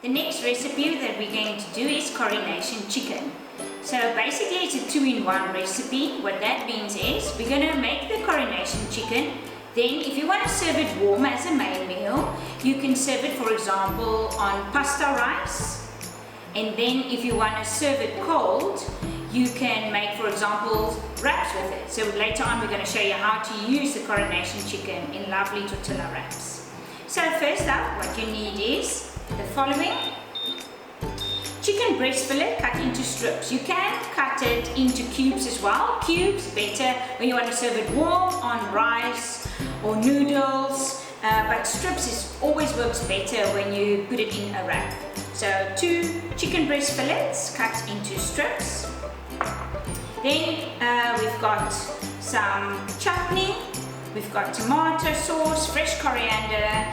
The next recipe that we're going to do is Coronation chicken. So basically it's a 2-in-1 recipe. What that means is we're going to make the Coronation chicken. Then if you want to serve it warm as a main meal, you can serve it, for example, on pasta rice. And then if you want to serve it cold, you can make, for example, wraps with it. So later on we're going to show you how to use the Coronation chicken in lovely tortilla wraps. So first up, what you need is the following. Chicken breast fillet cut into strips. You can cut it into cubes as well. Cubes better when you want to serve it warm on rice or noodles, but strips always works better when you put it in a wrap. So 2 chicken breast fillets cut into strips. Then we've got some chutney, we've got tomato sauce, fresh coriander,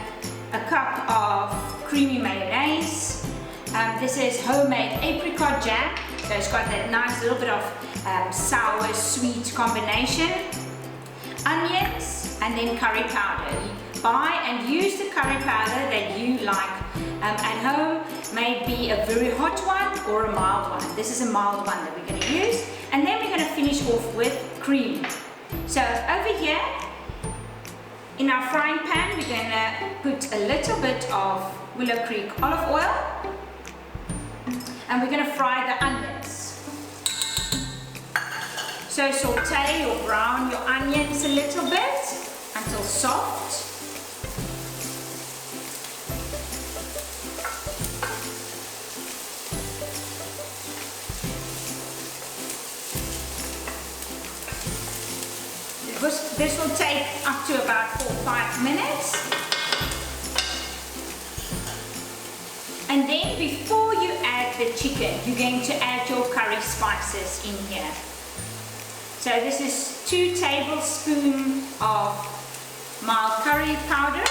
a cup of creamy mayonnaise. This is homemade apricot jam, so it's got that nice little bit of sour sweet combination. Onions and then curry powder. Buy and use the curry powder that you like at home. May be a very hot one or a mild one. This is a mild one that we're going to use. And then we're going to finish off with cream. So over here in our frying pan, we're going to put a little bit of Willow Creek olive oil, and we're going to fry the onions. So saute or brown your onions a little bit until soft. This will take up to about 4 or 5 minutes. And then before you add the chicken, you're going to add your curry spices in here. So this is 2 tablespoons of mild curry powder,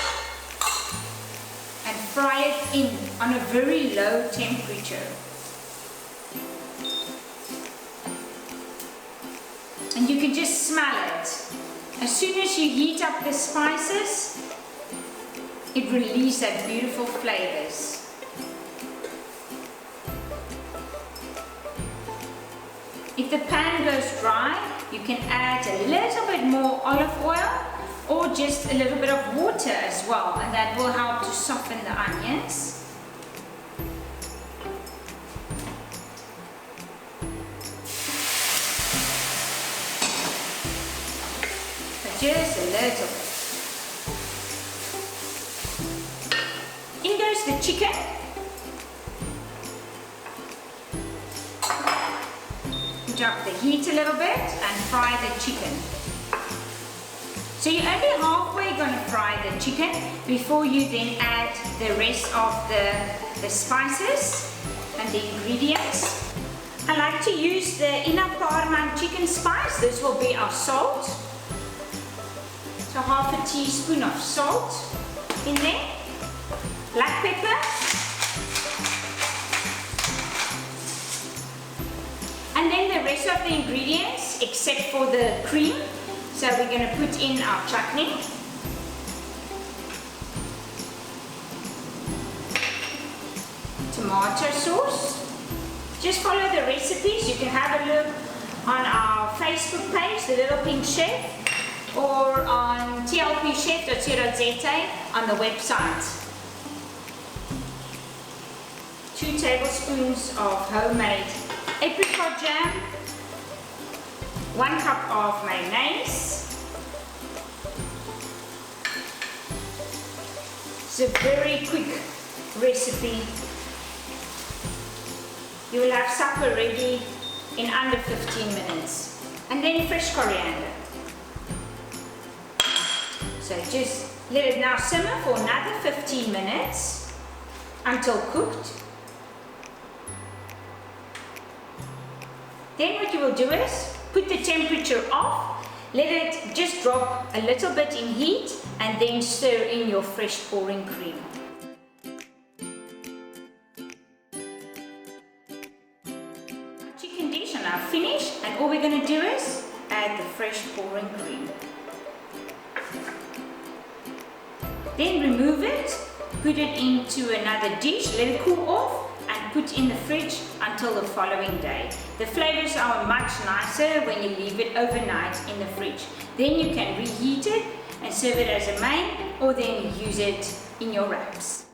and fry it in on a very low temperature. And you can just smell it. As soon as you heat up the spices, it releases that beautiful flavors. If the pan goes dry, you can add a little bit more olive oil or just a little bit of water as well, and that will help to soften the onions. Just a little bit. In goes the chicken. Drop the heat a little bit and fry the chicken. So you're only halfway going to fry the chicken before you then add the rest of the spices and the ingredients. I like to use the Ina Parma chicken spice. This will be our salt. So half a teaspoon of salt in there, black pepper, and then the rest of the ingredients except for the cream. So we're going to put in our chutney, tomato sauce. Just follow the recipes. You can have a look on our Facebook page, The Little Pink Chef, or on tlpchef.co.za on the website. 2 tablespoons of homemade apricot jam, 1 cup of mayonnaise. It's a very quick recipe. You will have supper ready in under 15 minutes. And then fresh coriander. So just let it now simmer for another 15 minutes until cooked. Then what you will do is put the temperature off, let it just drop a little bit in heat, and then stir in your fresh pouring cream. Chicken dish are now finished, and all we're going to do is add the fresh pouring cream. Then remove it put it into another dish, let it cool off, and put in the fridge until the following day. The flavors are much nicer when you leave it overnight in the fridge. Then you can reheat it and serve it as a main, or then use it in your wraps.